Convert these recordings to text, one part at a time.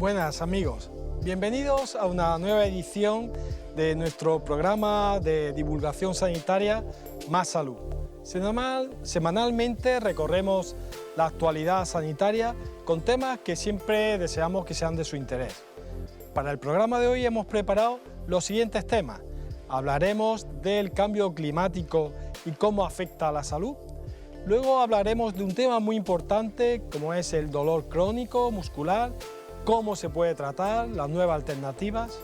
Buenas amigos, bienvenidos a una nueva edición de nuestro programa de divulgación sanitaria Más Salud. Semanalmente recorremos la actualidad sanitaria con temas que siempre deseamos que sean de su interés. Para el programa de hoy hemos preparado los siguientes temas. Hablaremos del cambio climático y cómo afecta a la salud. Luego hablaremos de un tema muy importante como es el dolor crónico muscular, cómo se puede tratar, las nuevas alternativas.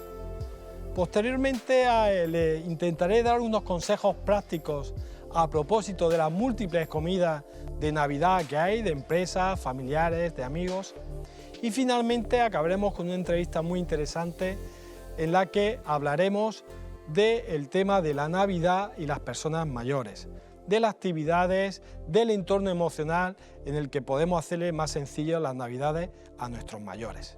Posteriormente le intentaré dar unos consejos prácticos a propósito de las múltiples comidas de Navidad que hay, de empresas, familiares, de amigos. Y finalmente acabaremos con una entrevista muy interesante en la que hablaremos del tema de la Navidad y las personas mayores, de las actividades, del entorno emocional en el que podemos hacerle más sencillas las Navidades a nuestros mayores.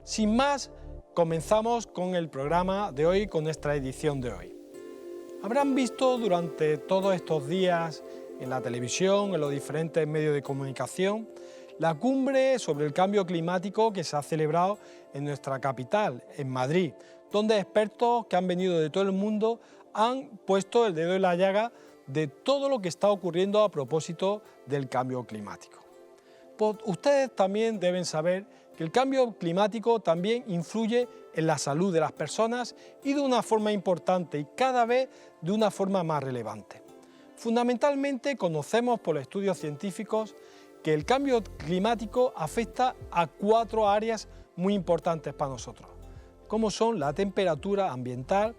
Sin más, comenzamos con el programa de hoy, con nuestra edición de hoy. Habrán visto durante todos estos días en la televisión, en los diferentes medios de comunicación, la cumbre sobre el cambio climático que se ha celebrado en nuestra capital, en Madrid, donde expertos que han venido de todo el mundo han puesto el dedo en la llaga de todo lo que está ocurriendo a propósito del cambio climático. Pues ustedes también deben saber que el cambio climático también influye en la salud de las personas y de una forma importante y cada vez de una forma más relevante. Fundamentalmente conocemos por los estudios científicos que el cambio climático afecta a 4 áreas muy importantes para nosotros, como son la temperatura ambiental,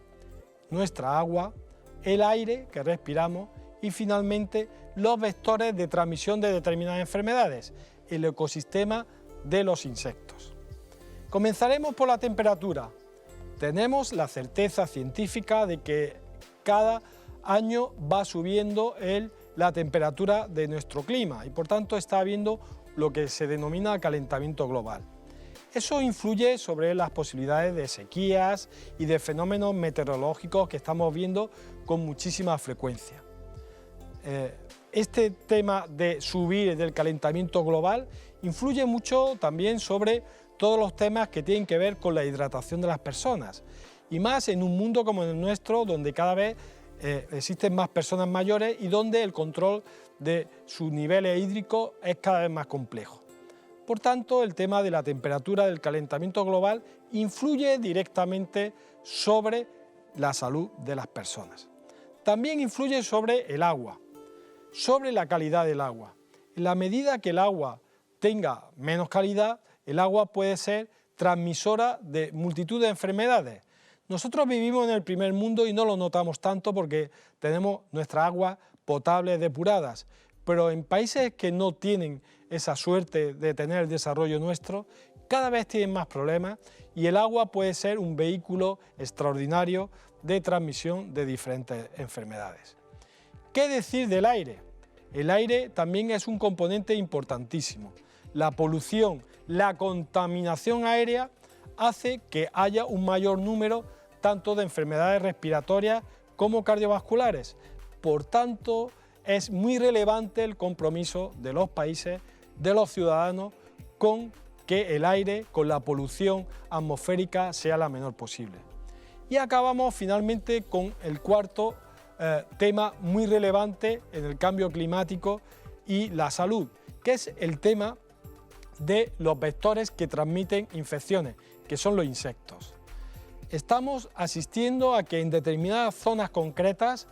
nuestra agua, el aire que respiramos y finalmente los vectores de transmisión de determinadas enfermedades, el ecosistema de los insectos. Comenzaremos por la temperatura. Tenemos la certeza científica de que cada año va subiendo la temperatura de nuestro clima y por tanto está habiendo lo que se denomina calentamiento global. Eso influye sobre las posibilidades de sequías y de fenómenos meteorológicos que estamos viendo con muchísima frecuencia. Este tema de subir del calentamiento global influye mucho también sobre todos los temas que tienen que ver con la hidratación de las personas y más en un mundo como el nuestro donde cada vez existen más personas mayores y donde el control de sus niveles hídricos es cada vez más complejo. Por tanto, el tema de la temperatura del calentamiento global influye directamente sobre la salud de las personas. También influye sobre el agua, sobre la calidad del agua. En la medida que el agua tenga menos calidad, el agua puede ser transmisora de multitud de enfermedades. Nosotros vivimos en el primer mundo y no lo notamos tanto porque tenemos nuestras aguas potables depuradas, pero en países que no tienen esa suerte de tener el desarrollo nuestro, cada vez tienen más problemas y el agua puede ser un vehículo extraordinario de transmisión de diferentes enfermedades. ¿Qué decir del aire? El aire también es un componente importantísimo. La polución, la contaminación aérea hace que haya un mayor número tanto de enfermedades respiratorias como cardiovasculares. Por tanto, es muy relevante el compromiso de los países, de los ciudadanos, con que el aire, con la polución atmosférica, sea la menor posible. Y acabamos finalmente con el cuarto tema muy relevante en el cambio climático y la salud, que es el tema de los vectores que transmiten infecciones, que son los insectos. Estamos asistiendo a que en determinadas zonas concretas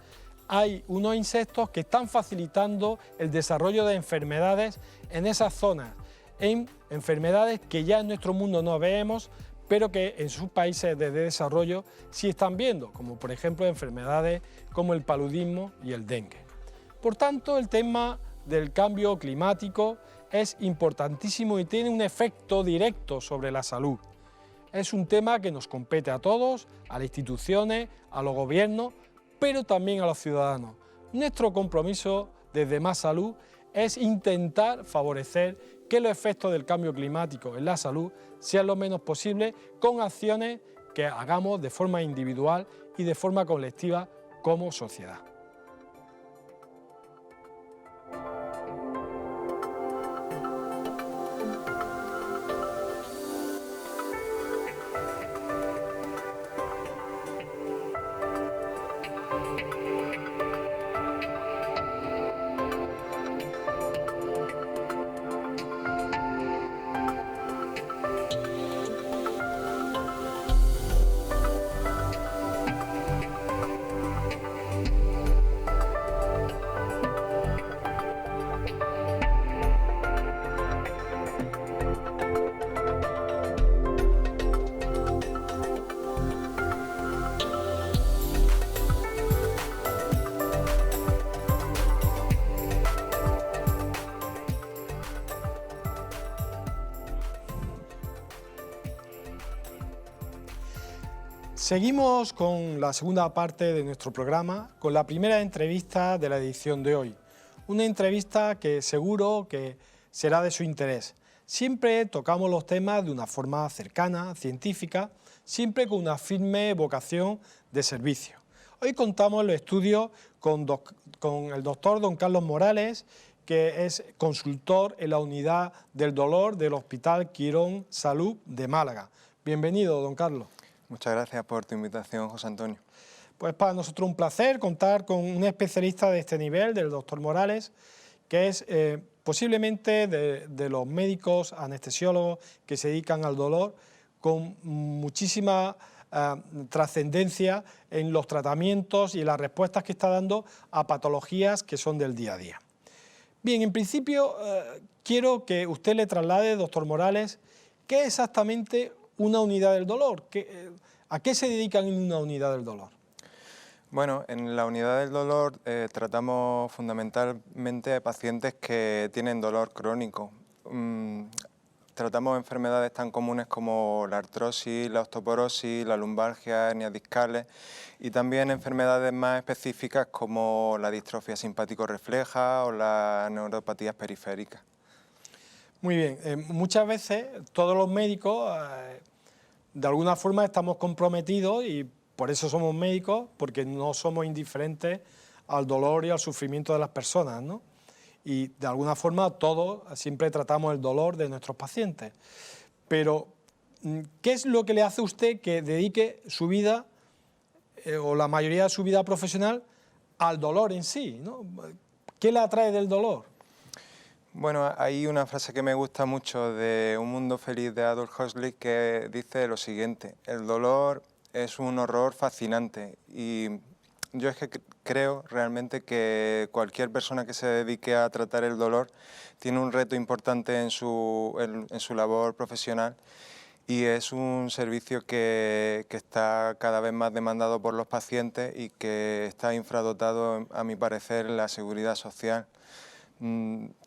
hay unos insectos que están facilitando el desarrollo de enfermedades en esas zonas, en enfermedades que ya en nuestro mundo no vemos, pero que en sus países de desarrollo sí están viendo, como por ejemplo enfermedades como el paludismo y el dengue. Por tanto, el tema del cambio climático es importantísimo y tiene un efecto directo sobre la salud. Es un tema que nos compete a todos, a las instituciones, a los gobiernos, pero también a los ciudadanos. Nuestro compromiso desde Más Salud es intentar favorecer que los efectos del cambio climático en la salud sean lo menos posible con acciones que hagamos de forma individual y de forma colectiva como sociedad. Seguimos con la segunda parte de nuestro programa, con la primera entrevista de la edición de hoy. Una entrevista que seguro que será de su interés. Siempre tocamos los temas de una forma cercana, científica, siempre con una firme vocación de servicio. Hoy contamos en los estudios con el doctor don Carlos Morales, que es consultor en la unidad del dolor del Hospital Quirón Salud de Málaga. Bienvenido, don Carlos. Muchas gracias por tu invitación, José Antonio. Pues para nosotros un placer contar con un especialista de este nivel, del doctor Morales, que es posiblemente de los médicos anestesiólogos que se dedican al dolor, con muchísima trascendencia en los tratamientos y en las respuestas que está dando a patologías que son del día a día. Bien, en principio quiero que usted le traslade, doctor Morales, qué es exactamente una unidad del dolor. ¿A qué se dedican en una unidad del dolor? Bueno, en la unidad del dolor tratamos fundamentalmente a pacientes que tienen dolor crónico. Tratamos enfermedades tan comunes como la artrosis, la osteoporosis, la lumbalgia, hernias discales y también enfermedades más específicas como la distrofia simpático-refleja o las neuropatías periféricas. Muy bien, muchas veces todos los médicos de alguna forma estamos comprometidos y por eso somos médicos, porque no somos indiferentes al dolor y al sufrimiento de las personas, ¿no? Y de alguna forma todos siempre tratamos el dolor de nuestros pacientes. Pero, ¿qué es lo que le hace a usted que dedique su vida, o la mayoría de su vida profesional, al dolor en sí, ¿no? ¿Qué le atrae del dolor? Bueno, hay una frase que me gusta mucho de Un mundo feliz de Aldous Huxley que dice lo siguiente: el dolor es un horror fascinante, y yo es que creo realmente que cualquier persona que se dedique a tratar el dolor tiene un reto importante en su labor profesional, y es un servicio que está cada vez más demandado por los pacientes y que está infradotado, a mi parecer, en la seguridad social.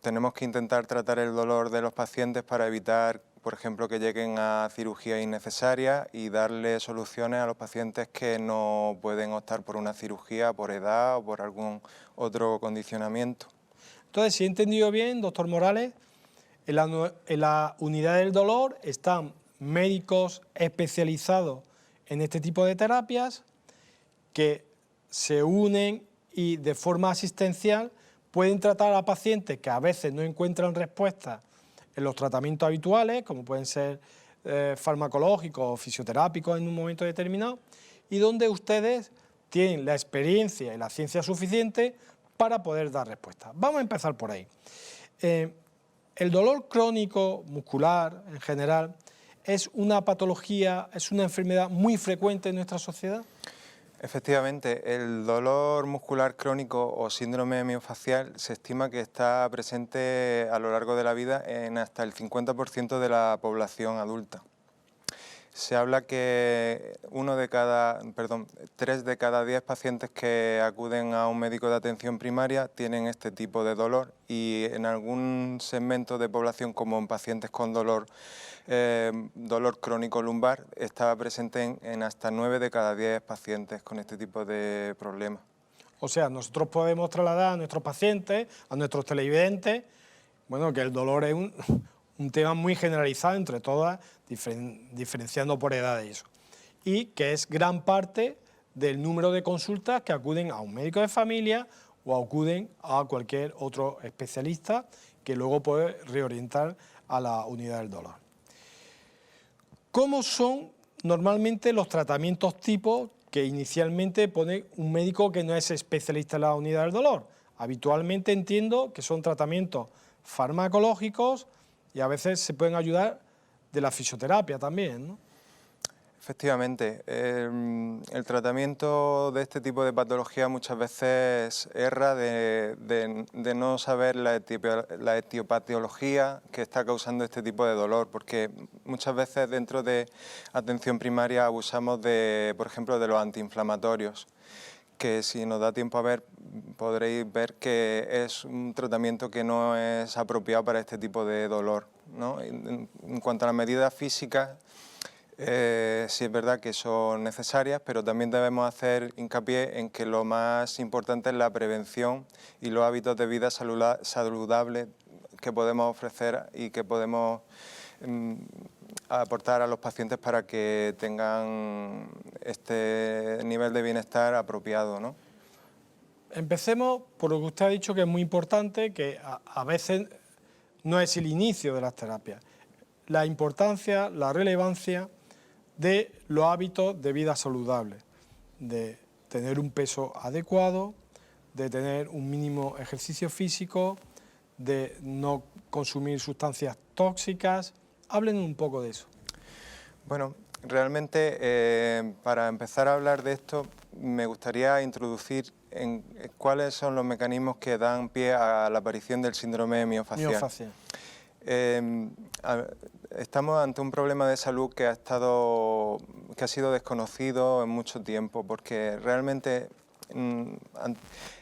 Tenemos que intentar tratar el dolor de los pacientes para evitar, por ejemplo, que lleguen a cirugías innecesarias y darle soluciones a los pacientes que no pueden optar por una cirugía por edad o por algún otro condicionamiento. Entonces, si he entendido bien, doctor Morales, en la unidad del dolor están médicos especializados en este tipo de terapias que se unen y de forma asistencial pueden tratar a pacientes que a veces no encuentran respuesta en los tratamientos habituales, como pueden ser farmacológicos o fisioterápicos en un momento determinado, y donde ustedes tienen la experiencia y la ciencia suficiente para poder dar respuesta. Vamos a empezar por ahí. El dolor crónico muscular en general es una patología, es una enfermedad muy frecuente en nuestra sociedad. Efectivamente, el dolor muscular crónico o síndrome miofascial se estima que está presente a lo largo de la vida en hasta el 50% de la población adulta. Se habla que 3 de cada 10 pacientes que acuden a un médico de atención primaria tienen este tipo de dolor, y en algún segmento de población, como en pacientes con dolor crónico lumbar, está presente en hasta 9 de cada 10 pacientes con este tipo de problemas. O sea, nosotros podemos trasladar a nuestros pacientes, a nuestros televidentes, bueno, que el dolor es un tema muy generalizado entre todas, diferenciando por edades y eso. Y que es gran parte del número de consultas que acuden a un médico de familia o acuden a cualquier otro especialista que luego puede reorientar a la unidad del dolor. ¿Cómo son normalmente los tratamientos tipo que inicialmente pone un médico que no es especialista en la unidad del dolor? Habitualmente entiendo que son tratamientos farmacológicos y a veces se pueden ayudar de la fisioterapia también, ¿no? Efectivamente, el tratamiento de este tipo de patología muchas veces erra de no saber la etiopatología que está causando este tipo de dolor, porque muchas veces dentro de atención primaria abusamos por ejemplo, de los antiinflamatorios, que si nos da tiempo a ver, podréis ver que es un tratamiento que no es apropiado para este tipo de dolor, ¿no? En cuanto a las medidas físicas, Sí es verdad que son necesarias, pero también debemos hacer hincapié en que lo más importante es la prevención y los hábitos de vida saludables que podemos ofrecer y que podemos aportar a los pacientes para que tengan este nivel de bienestar apropiado, ¿no? Empecemos por lo que usted ha dicho, que es muy importante, que a veces no es el inicio de las terapias. La importancia, la relevancia de los hábitos de vida saludable, de tener un peso adecuado, de tener un mínimo ejercicio físico, de no consumir sustancias tóxicas. Hablen un poco de eso. Bueno, realmente para empezar a hablar de esto me gustaría introducir en cuáles son los mecanismos que dan pie a la aparición del síndrome miofascial. Estamos ante un problema de salud que ha sido desconocido en mucho tiempo, porque realmente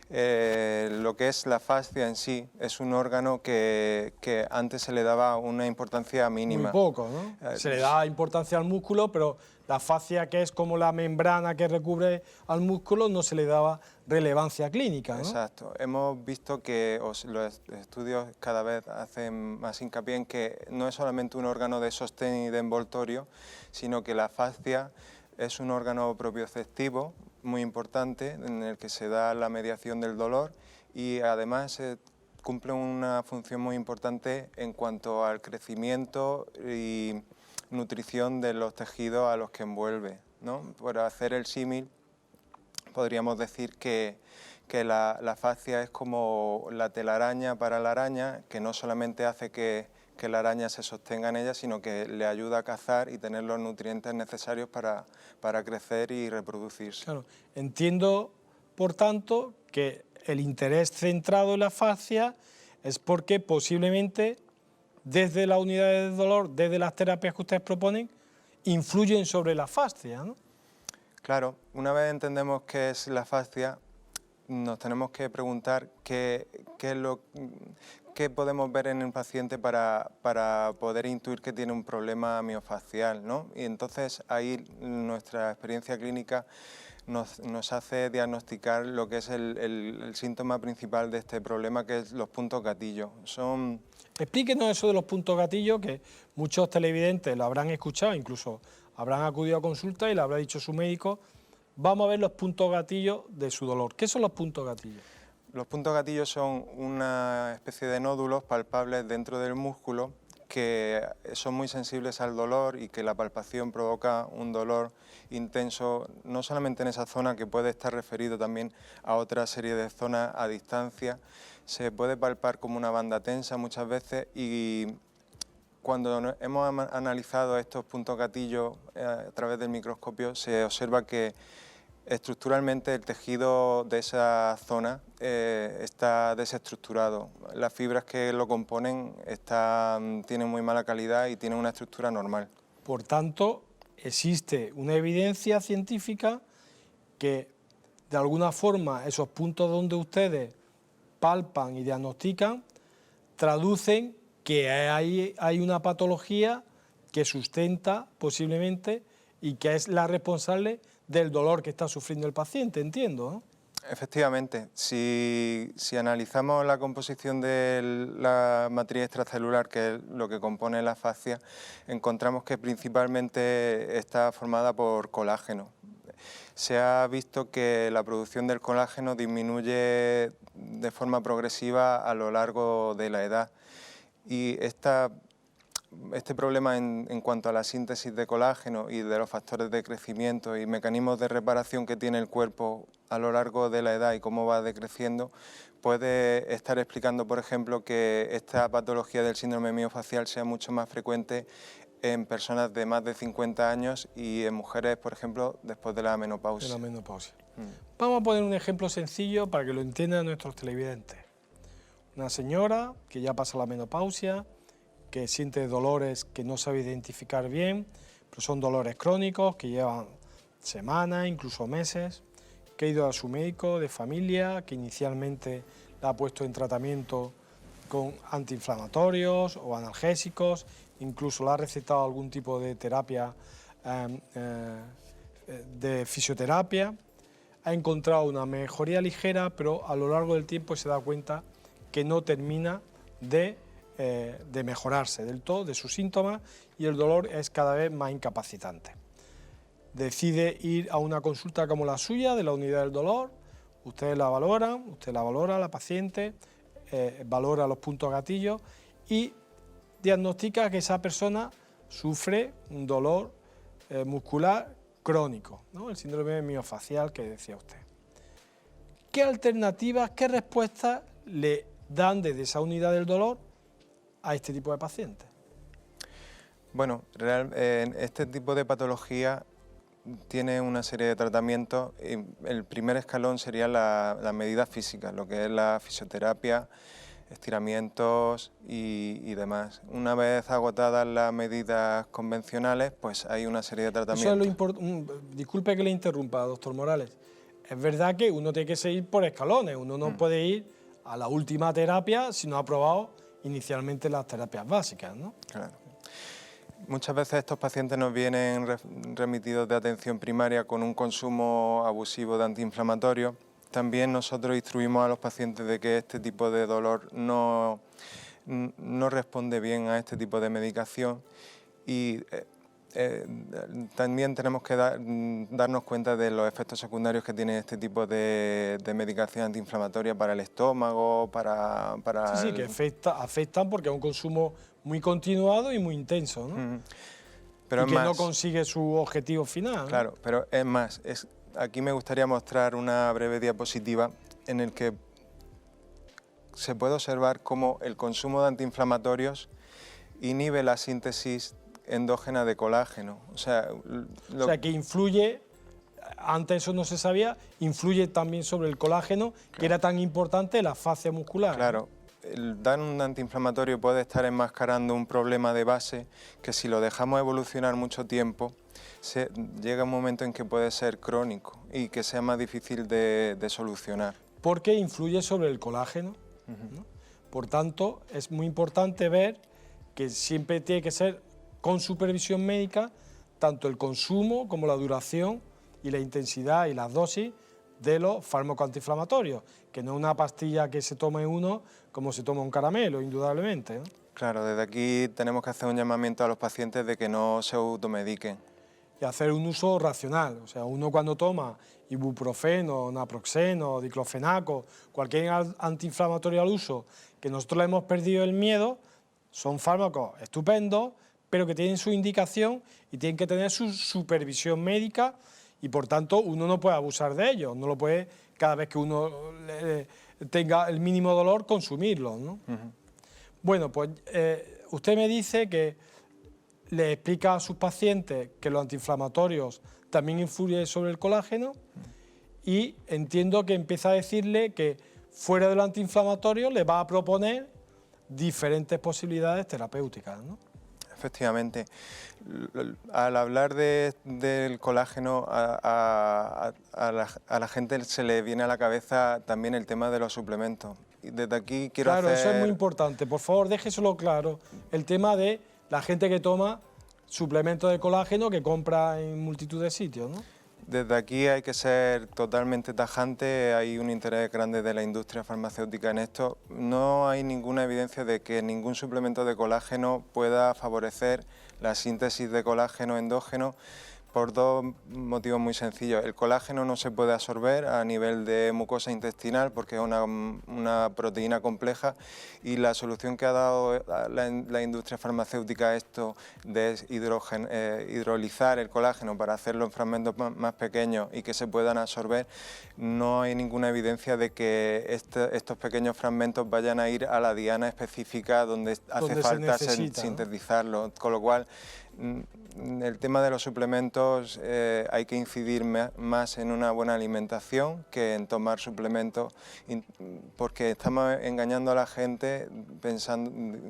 lo que es la fascia en sí es un órgano que antes se le daba una importancia mínima. Muy poco, ¿no? Se le da importancia al músculo, pero la fascia, que es como la membrana que recubre al músculo, no se le daba relevancia clínica, ¿no? Exacto. Hemos visto que los estudios cada vez hacen más hincapié en que no es solamente un órgano de sostén y de envoltorio, sino que la fascia es un órgano propioceptivo muy importante en el que se da la mediación del dolor y además cumple una función muy importante en cuanto al crecimiento y nutrición de los tejidos a los que envuelve, ¿no? Por hacer el símil, podríamos decir que la fascia es como la telaraña para la araña, que no solamente hace que la araña se sostenga en ella, sino que le ayuda a cazar y tener los nutrientes necesarios para crecer y reproducirse. Claro. Entiendo, por tanto, que el interés centrado en la fascia es porque posiblemente desde las unidades de dolor, desde las terapias que ustedes proponen, influyen sobre la fascia, ¿no? Claro, una vez entendemos qué es la fascia, nos tenemos que preguntar qué podemos ver en el paciente para poder intuir que tiene un problema miofascial, ¿no? Y entonces ahí nuestra experiencia clínica nos hace diagnosticar lo que es el síntoma principal de este problema, que es los puntos gatillo. Explíquenos eso de los puntos gatillo, que muchos televidentes lo habrán escuchado, incluso habrán acudido a consulta y le habrá dicho su médico. Vamos a ver los puntos gatillo de su dolor. ¿Qué son los puntos gatillo? Los puntos gatillo son una especie de nódulos palpables dentro del músculo que son muy sensibles al dolor y que la palpación provoca un dolor intenso, no solamente en esa zona, que puede estar referido también a otra serie de zonas a distancia. Se puede palpar como una banda tensa muchas veces y cuando hemos analizado estos puntos gatillo a través del microscopio se observa que estructuralmente el tejido de esa zona está desestructurado. Las fibras que lo componen tienen muy mala calidad y tienen una estructura normal. Por tanto, existe una evidencia científica que de alguna forma esos puntos donde ustedes palpan y diagnostican traducen que hay una patología que sustenta posiblemente y que es la responsable del dolor que está sufriendo el paciente, entiendo, ¿no? Efectivamente, si analizamos la composición de la matriz extracelular, que es lo que compone la fascia, encontramos que principalmente está formada por colágeno. Se ha visto que la producción del colágeno disminuye de forma progresiva a lo largo de la edad y este problema en cuanto a la síntesis de colágeno y de los factores de crecimiento y mecanismos de reparación que tiene el cuerpo a lo largo de la edad y cómo va decreciendo, puede estar explicando, por ejemplo, que esta patología del síndrome miofascial sea mucho más frecuente en personas de más de 50 años y en mujeres, por ejemplo, después de la menopausia. De la menopausia. Vamos a poner un ejemplo sencillo para que lo entiendan nuestros televidentes. Una señora que ya pasa la menopausia, que siente dolores que no sabe identificar bien, pero son dolores crónicos que llevan semanas, incluso meses, que ha ido a su médico de familia, que inicialmente la ha puesto en tratamiento con antiinflamatorios o analgésicos, incluso le ha recetado algún tipo de terapia de fisioterapia, ha encontrado una mejoría ligera, pero a lo largo del tiempo se da cuenta que no termina de mejorarse del todo de sus síntomas y el dolor es cada vez más incapacitante. Decide ir a una consulta como la suya de la unidad del dolor, usted la valora, la paciente, valora los puntos gatillos y diagnostica que esa persona sufre un dolor muscular crónico, ¿no? El síndrome miofacial que decía usted. ¿Qué alternativas, qué respuestas le dan desde esa unidad del dolor a este tipo de pacientes? Bueno, este tipo de patología tiene una serie de tratamientos. El primer escalón sería la medida física, lo que es la fisioterapia, estiramientos y demás. Una vez agotadas las medidas convencionales, pues hay una serie de tratamientos. Eso es disculpe que le interrumpa, doctor Morales. Es verdad que uno tiene que seguir por escalones, uno no puede ir a la última terapia si no ha probado inicialmente las terapias básicas, ¿no? Claro. Muchas veces estos pacientes nos vienen remitidos de atención primaria con un consumo abusivo de antiinflamatorios. También nosotros instruimos a los pacientes de que este tipo de dolor no responde bien a este tipo de medicación y también tenemos que darnos cuenta de los efectos secundarios que tiene este tipo de medicación antiinflamatoria para el estómago, para Sí, que afectan porque es un consumo muy continuado y muy intenso, ¿no? Pero y que no consigue su objetivo final. Claro, ¿no? Pero es más, aquí me gustaría mostrar una breve diapositiva en el que se puede observar cómo el consumo de antiinflamatorios inhibe la síntesis endógena de colágeno. O sea, que influye, antes eso no se sabía, influye también sobre el colágeno, claro, que era tan importante en la fascia muscular. Claro. Dar un antiinflamatorio puede estar enmascarando un problema de base que si lo dejamos evolucionar mucho tiempo, llega un momento en que puede ser crónico y que sea más difícil de solucionar. Porque influye sobre el colágeno, ¿no? Por tanto, es muy importante ver que siempre tiene que ser con supervisión médica, tanto el consumo como la duración y la intensidad y las dosis de los fármacos antiinflamatorios, que no es una pastilla que se tome uno como se toma un caramelo, indudablemente, ¿no? Claro, desde aquí tenemos que hacer un llamamiento a los pacientes de que no se automediquen. Y hacer un uso racional, o sea, uno cuando toma ibuprofeno, naproxeno, diclofenaco, cualquier antiinflamatorio al uso, que nosotros le hemos perdido el miedo, son fármacos estupendos, pero que tienen su indicación y tienen que tener su supervisión médica y por tanto uno no puede abusar de ellos, no lo puede cada vez que uno tenga el mínimo dolor consumirlos, ¿no? Bueno, pues usted me dice que le explica a sus pacientes que los antiinflamatorios también influyen sobre el colágeno y entiendo que empieza a decirle que fuera de los antiinflamatorios le va a proponer diferentes posibilidades terapéuticas, ¿no? Efectivamente. Al hablar del colágeno, a la gente se le viene a la cabeza también el tema de los suplementos. Y desde aquí quiero Claro, eso es muy importante. Por favor, déjeselo claro. El tema de la gente que toma suplementos de colágeno que compra en multitud de sitios, ¿no? Desde aquí hay que ser totalmente tajante, hay un interés grande de la industria farmacéutica en esto. No hay ninguna evidencia de que ningún suplemento de colágeno pueda favorecer la síntesis de colágeno endógeno por dos motivos muy sencillos. El colágeno no se puede absorber a nivel de mucosa intestinal porque es una proteína compleja y la solución que ha dado la industria farmacéutica a esto de hidrolizar el colágeno para hacerlo en fragmentos más pequeños y que se puedan absorber, no hay ninguna evidencia de que estos pequeños fragmentos vayan a ir a la diana específica donde hace falta sintetizarlo, con lo cual el tema de los suplementos hay que incidir más en una buena alimentación que en tomar suplementos, porque estamos engañando a la gente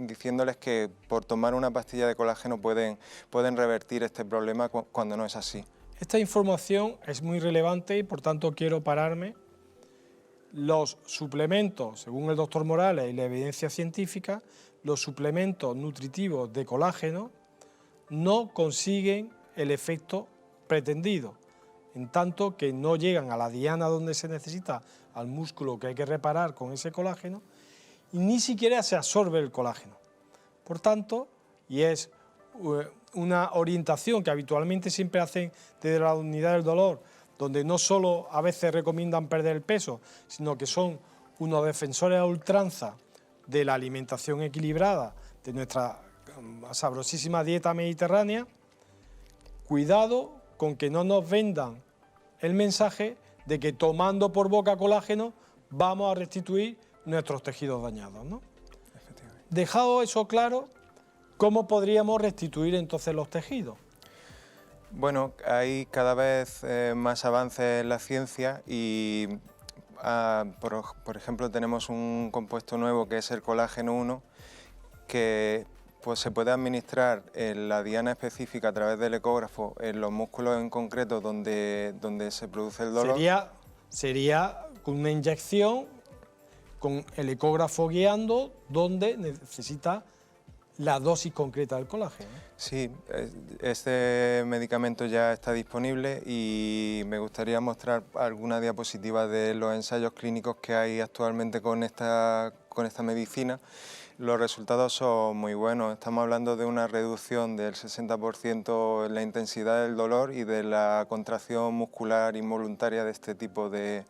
diciéndoles que por tomar una pastilla de colágeno pueden revertir este problema cuando no es así. Esta información es muy relevante y por tanto quiero pararme. Los suplementos, según el doctor Morales y la evidencia científica, los suplementos nutritivos de colágeno no consiguen el efecto pretendido, en tanto que no llegan a la diana donde se necesita, al músculo que hay que reparar con ese colágeno, y ni siquiera se absorbe el colágeno. Por tanto, y es una orientación que habitualmente siempre hacen desde la unidad del dolor, donde no solo a veces recomiendan perder el peso, sino que son unos defensores a ultranza de la alimentación equilibrada, de nuestra sabrosísima dieta mediterránea. Cuidado con que no nos vendan el mensaje de que tomando por boca colágeno vamos a restituir nuestros tejidos dañados, ¿no? Dejado eso claro, ¿cómo podríamos restituir entonces los tejidos? Bueno, hay cada vez más avances en la ciencia y, por ejemplo, tenemos un compuesto nuevo que es el colágeno 1, que pues, se puede administrar en la diana específica a través del ecógrafo en los músculos en concreto donde se produce el dolor. Sería con una inyección, con el ecógrafo guiando, donde necesita la dosis concreta del colágeno. Sí, este medicamento ya está disponible y me gustaría mostrar alguna diapositiva de los ensayos clínicos que hay actualmente con esta medicina. Los resultados son muy buenos, estamos hablando de una reducción del 60% en la intensidad del dolor y de la contracción muscular involuntaria de este tipo de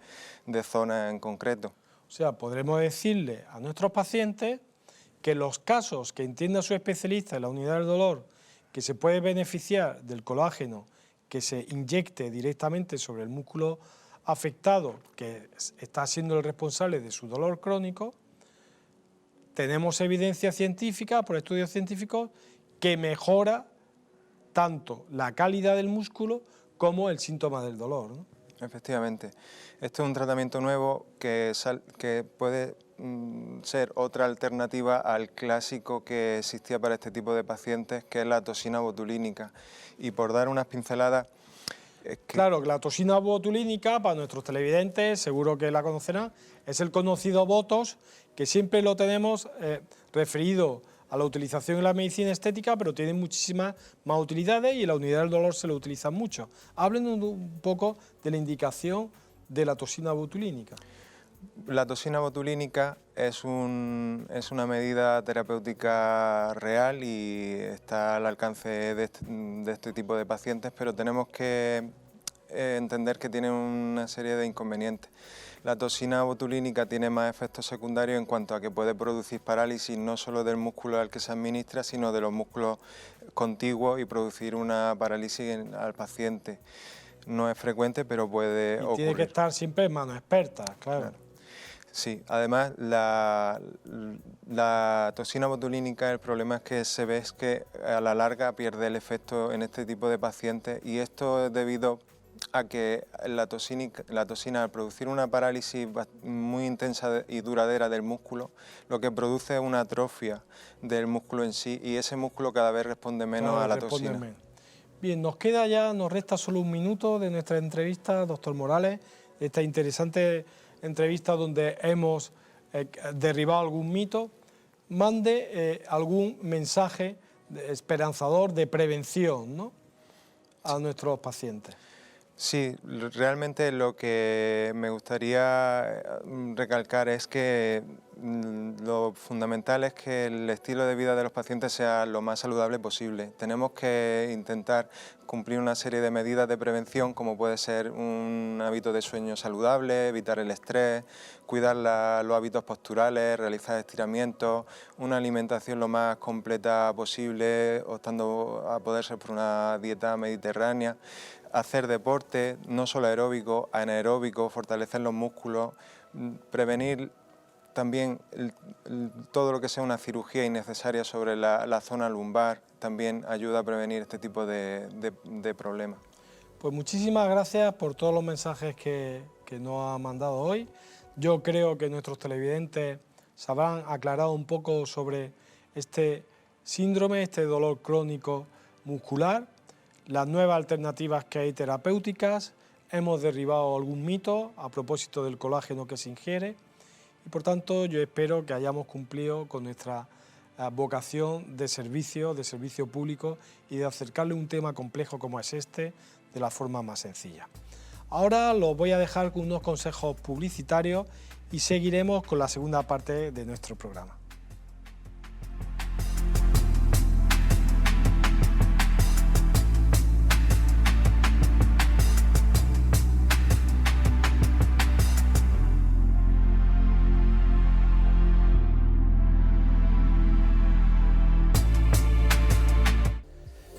zonas en concreto. O sea, podremos decirle a nuestros pacientes que los casos que entienda su especialista en la unidad del dolor, que se puede beneficiar del colágeno que se inyecte directamente sobre el músculo afectado, que está siendo el responsable de su dolor crónico, tenemos evidencia científica, por estudios científicos, que mejora tanto la calidad del músculo como el síntoma del dolor, ¿no? Efectivamente. Este es un tratamiento nuevo que puede ser otra alternativa al clásico que existía para este tipo de pacientes, que es la toxina botulínica. Y por dar unas pinceladas... Claro, la toxina botulínica, para nuestros televidentes, seguro que la conocerán, es el conocido Botox, que siempre lo tenemos referido a la utilización en la medicina estética, pero tiene muchísimas más utilidades y en la unidad del dolor se lo utiliza mucho. Hablen un poco de la indicación de la toxina botulínica. La toxina botulínica es una medida terapéutica real y está al alcance de este tipo de pacientes, pero tenemos que entender que tiene una serie de inconvenientes. La toxina botulínica tiene más efectos secundarios en cuanto a que puede producir parálisis no solo del músculo al que se administra, sino de los músculos contiguos y producir una parálisis al paciente. No es frecuente, pero puede ocurrir. Tiene que estar siempre en manos expertas, claro. Sí, además la toxina botulínica, el problema es que se ve que a la larga pierde el efecto en este tipo de pacientes, y esto es debido a que la toxina al producir una parálisis muy intensa y duradera del músculo, lo que produce es una atrofia del músculo en sí, y ese músculo cada vez responde menos a la toxina. Bien, nos resta solo un minuto de nuestra entrevista, doctor Morales, esta interesante entrevista donde hemos derribado algún mito. Mande algún mensaje esperanzador de prevención, ¿no?, a nuestros pacientes. Sí, realmente lo que me gustaría recalcar es que lo fundamental es que el estilo de vida de los pacientes sea lo más saludable posible. Tenemos que intentar cumplir una serie de medidas de prevención, como puede ser un hábito de sueño saludable, evitar el estrés, cuidar los hábitos posturales, realizar estiramientos, una alimentación lo más completa posible, optando a poder ser por una dieta mediterránea, hacer deporte, no solo aeróbico, anaeróbico, fortalecer los músculos, prevenir también todo lo que sea una cirugía innecesaria sobre la zona lumbar, también ayuda a prevenir este tipo de problemas. Pues muchísimas gracias por todos los mensajes que nos ha mandado hoy. Yo creo que nuestros televidentes se habrán aclarado un poco sobre este síndrome, este dolor crónico muscular, las nuevas alternativas que hay terapéuticas. Hemos derribado algún mito a propósito del colágeno que se ingiere y por tanto yo espero que hayamos cumplido con nuestra vocación de servicio público y de acercarle un tema complejo como es este de la forma más sencilla. Ahora los voy a dejar con unos consejos publicitarios y seguiremos con la segunda parte de nuestro programa.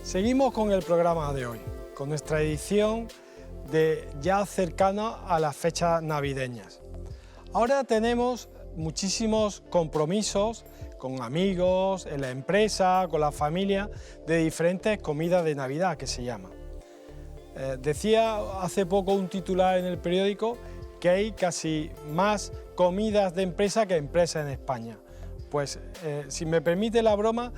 Seguimos con el programa de hoy, con nuestra edición ya cercana a las fechas navideñas. Ahora tenemos muchísimos compromisos con amigos, en la empresa, con la familia, de diferentes comidas de Navidad que se llaman. Decía hace poco un titular en el periódico que hay casi más comidas de empresa que empresas en España. Pues si me permite la broma,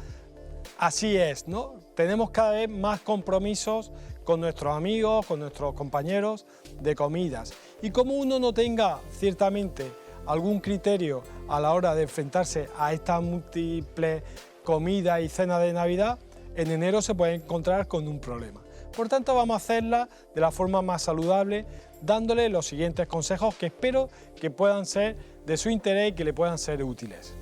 así es, ¿no? Tenemos cada vez más compromisos con nuestros amigos, con nuestros compañeros de comidas. Y como uno no tenga ciertamente algún criterio a la hora de enfrentarse a estas múltiples comidas y cenas de Navidad, en enero se puede encontrar con un problema. Por tanto, vamos a hacerla de la forma más saludable, dándole los siguientes consejos que espero que puedan ser de su interés y que le puedan ser útiles.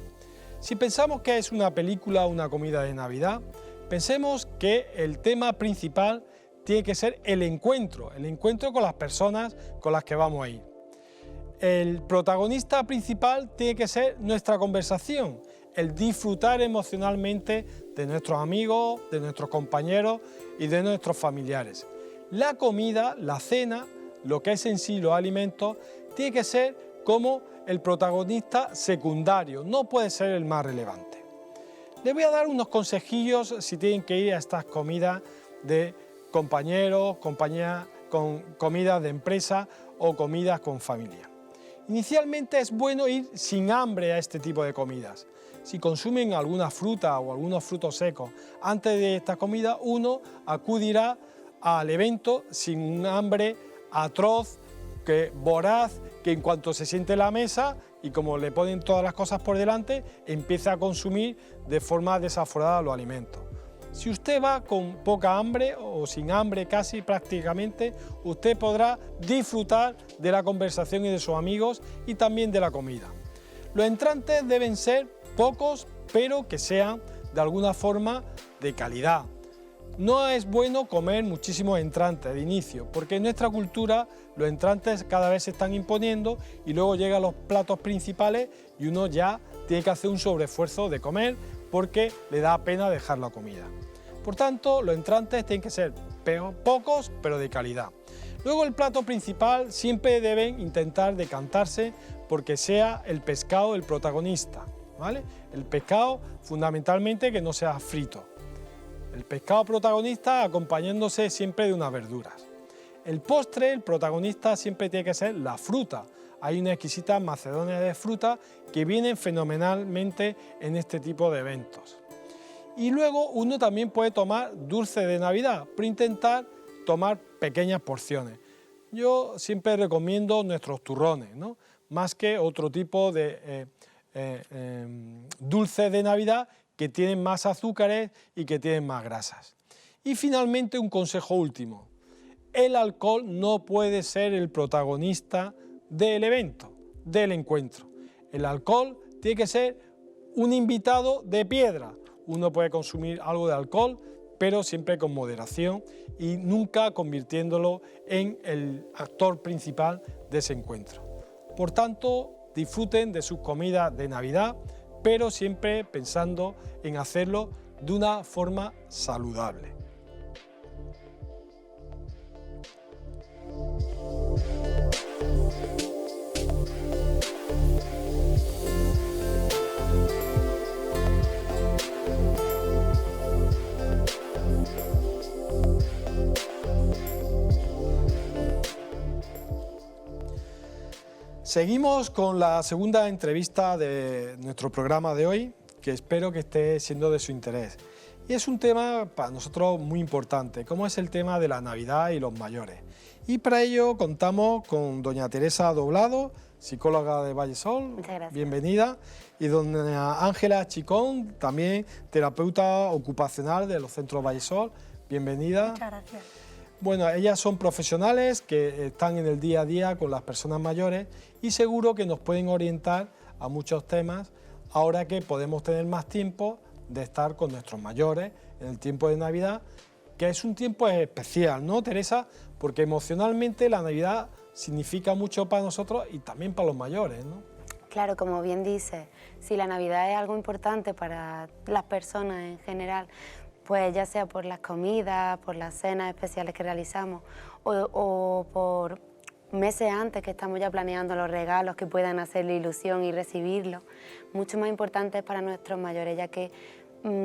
Si pensamos que es una película o una comida de Navidad, pensemos que el tema principal tiene que ser el encuentro con las personas con las que vamos a ir. El protagonista principal tiene que ser nuestra conversación, el disfrutar emocionalmente de nuestros amigos, de nuestros compañeros y de nuestros familiares. La comida, la cena, lo que es en sí los alimentos, tiene que ser como el protagonista secundario, no puede ser el más relevante. Les voy a dar unos consejillos si tienen que ir a estas comidas de compañeros, compañías, con comidas de empresa o comidas con familia. Inicialmente es bueno ir sin hambre a este tipo de comidas. Si consumen alguna fruta o algunos frutos secos antes de esta comida, uno acudirá al evento sin un hambre atroz, voraz, que en cuanto se siente en la mesa y como le ponen todas las cosas por delante, empieza a consumir de forma desaforada los alimentos. Si usted va con poca hambre o sin hambre casi prácticamente, usted podrá disfrutar de la conversación y de sus amigos y también de la comida. Los entrantes deben ser pocos, pero que sean de alguna forma de calidad. No es bueno comer muchísimos entrantes de inicio, porque en nuestra cultura los entrantes cada vez se están imponiendo y luego llegan los platos principales y uno ya tiene que hacer un sobreesfuerzo de comer porque le da pena dejar la comida. Por tanto, los entrantes tienen que ser pocos, pero de calidad. Luego el plato principal siempre deben intentar decantarse porque sea el pescado el protagonista, ¿vale? El pescado fundamentalmente que no sea frito. El pescado protagonista acompañándose siempre de unas verduras. El postre, el protagonista siempre tiene que ser la fruta. Hay una exquisita macedonia de fruta que vienen fenomenalmente en este tipo de eventos. Y luego uno también puede tomar dulce de Navidad, pero intentar tomar pequeñas porciones. Yo siempre recomiendo nuestros turrones, ¿no? Más que otro tipo de dulce de Navidad que tienen más azúcares y que tienen más grasas. Y finalmente un consejo último. El alcohol no puede ser el protagonista del evento, del encuentro. El alcohol tiene que ser un invitado de piedra. Uno puede consumir algo de alcohol, pero siempre con moderación y nunca convirtiéndolo en el actor principal de ese encuentro. Por tanto, disfruten de sus comidas de Navidad, pero siempre pensando en hacerlo de una forma saludable. Seguimos con la segunda entrevista de nuestro programa de hoy, que espero que esté siendo de su interés. Y es un tema para nosotros muy importante, como es el tema de la Navidad y los mayores. Y para ello contamos con doña Teresa Doblado, psicóloga de Vallesol. Muchas gracias. Bienvenida. Y doña Ángela Chicón, también terapeuta ocupacional de los centros Vallesol. Bienvenida. Muchas gracias. Bueno, ellas son profesionales que están en el día a día con las personas mayores y seguro que nos pueden orientar a muchos temas ahora que podemos tener más tiempo de estar con nuestros mayores en el tiempo de Navidad, que es un tiempo especial, ¿no, Teresa? Porque emocionalmente la Navidad significa mucho para nosotros y también para los mayores, ¿no? Claro, como bien dice, si la Navidad es algo importante para las personas en general, pues ya sea por las comidas, por las cenas especiales que realizamos o por meses antes que estamos ya planeando los regalos que puedan hacerle ilusión y recibirlos, mucho más importante es para nuestros mayores, ya que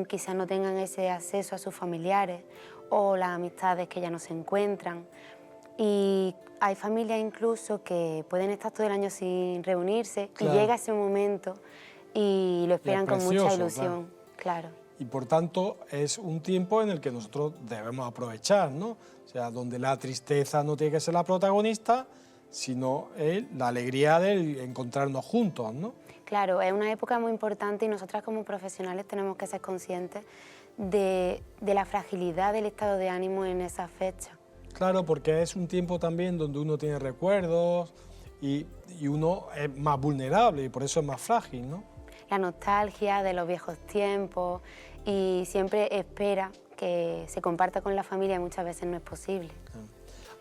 quizás no tengan ese acceso a sus familiares o las amistades que ya no se encuentran. Y hay familias incluso que pueden estar todo el año sin reunirse, claro, y llega ese momento y lo esperan con mucha ilusión. Claro. Y por tanto es un tiempo en el que nosotros debemos aprovechar, ¿no? O sea, donde la tristeza no tiene que ser la protagonista, sino la alegría de encontrarnos juntos, ¿no? Claro, es una época muy importante y nosotras como profesionales tenemos que ser conscientes de la fragilidad del estado de ánimo en esa fecha. Claro, porque es un tiempo también donde uno tiene recuerdos y uno es más vulnerable y por eso es más frágil, ¿no? La nostalgia de los viejos tiempos y siempre espera que se comparta con la familia y muchas veces no es posible.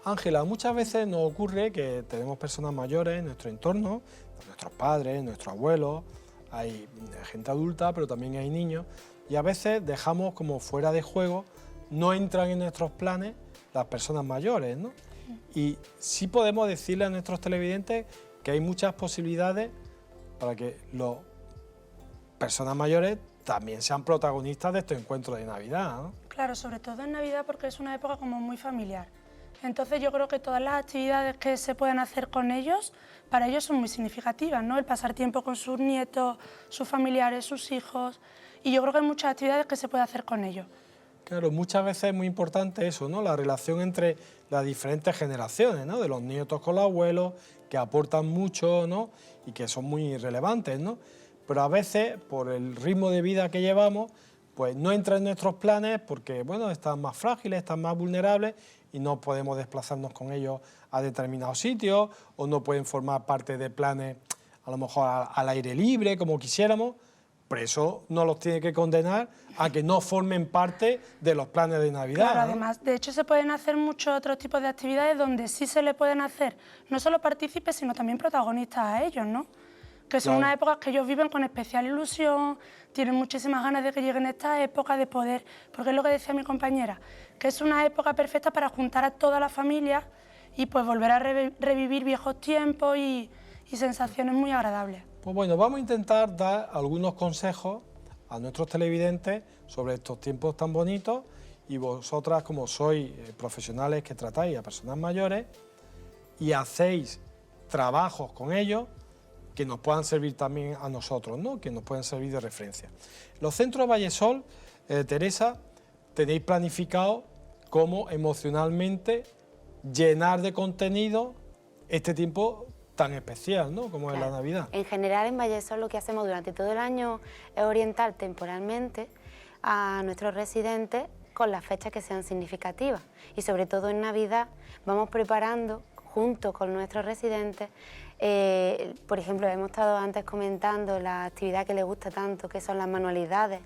Ángela, muchas veces nos ocurre que tenemos personas mayores en nuestro entorno, nuestros padres, nuestros abuelos, hay gente adulta, pero también hay niños, y a veces dejamos como fuera de juego, no entran en nuestros planes las personas mayores, ¿no? Y sí podemos decirle a nuestros televidentes que hay muchas posibilidades para que las personas mayores también sean protagonistas de estos encuentros de Navidad, ¿no? Claro, sobre todo en Navidad porque es una época como muy familiar. Entonces yo creo que todas las actividades que se pueden hacer con ellos, para ellos son muy significativas, ¿no? El pasar tiempo con sus nietos, sus familiares, sus hijos, y yo creo que hay muchas actividades que se puede hacer con ellos. Claro, muchas veces es muy importante eso, ¿no? La relación entre las diferentes generaciones, ¿no? De los nietos con los abuelos, que aportan mucho, ¿no? Y que son muy relevantes, ¿no? Pero a veces, por el ritmo de vida que llevamos, pues no entra en nuestros planes porque, bueno, están más frágiles, están más vulnerables y no podemos desplazarnos con ellos a determinados sitios o no pueden formar parte de planes a lo mejor al aire libre como quisiéramos, pero eso no los tiene que condenar a que no formen parte de los planes de Navidad. Claro, ¿no? además, de hecho se pueden hacer muchos otros tipos de actividades donde sí se le pueden hacer no solo partícipes, sino también protagonistas a ellos, ¿no? Que son unas épocas que ellos viven con especial ilusión, tienen muchísimas ganas de que lleguen estas épocas, de poder, porque es lo que decía mi compañera, que es una época perfecta para juntar a toda la familia y pues volver a revivir viejos tiempos y sensaciones muy agradables. Pues bueno, vamos a intentar dar algunos consejos a nuestros televidentes sobre estos tiempos tan bonitos y vosotras, como sois profesionales que tratáis a personas mayores y hacéis trabajos con ellos, que nos puedan servir también a nosotros, ¿no? Que nos puedan servir de referencia. Los centros Vallesol, Teresa, tenéis planificado cómo emocionalmente llenar de contenido este tiempo tan especial, ¿no? Como es la Navidad. En general en Vallesol lo que hacemos durante todo el año es orientar temporalmente a nuestros residentes con las fechas que sean significativas y sobre todo en Navidad vamos preparando junto con nuestros residentes. Por ejemplo, hemos estado antes comentando la actividad que les gusta tanto, que son las manualidades,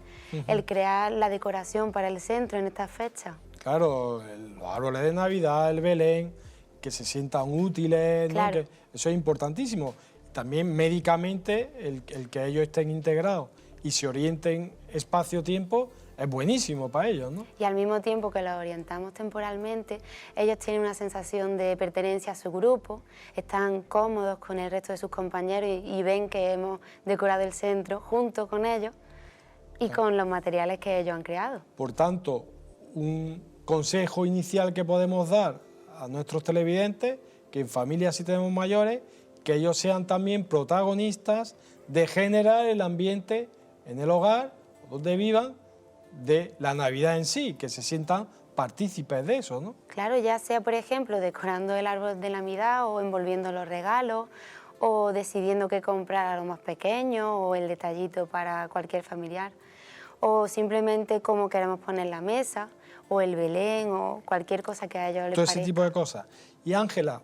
el crear la decoración para el centro en estas fechas. Claro, los árboles de Navidad, el Belén, que se sientan útiles, ¿no? Claro. Que eso es importantísimo. También médicamente, el que ellos estén integrados y se orienten espacio-tiempo, es buenísimo para ellos, ¿no? Y al mismo tiempo que los orientamos temporalmente, ellos tienen una sensación de pertenencia a su grupo, están cómodos con el resto de sus compañeros y ven que hemos decorado el centro junto con ellos y con los materiales que ellos han creado. Por tanto, un consejo inicial que podemos dar a nuestros televidentes, que en familias si tenemos mayores, que ellos sean también protagonistas de generar el ambiente en el hogar, donde vivan, de la Navidad en sí, que se sientan partícipes de eso, ¿no? Claro, ya sea, por ejemplo, decorando el árbol de Navidad o envolviendo los regalos o decidiendo qué comprar a lo más pequeño o el detallito para cualquier familiar o simplemente cómo queremos poner la mesa o el Belén o cualquier cosa que a ellos les Todo parezca. ese tipo de cosas. Y Ángela,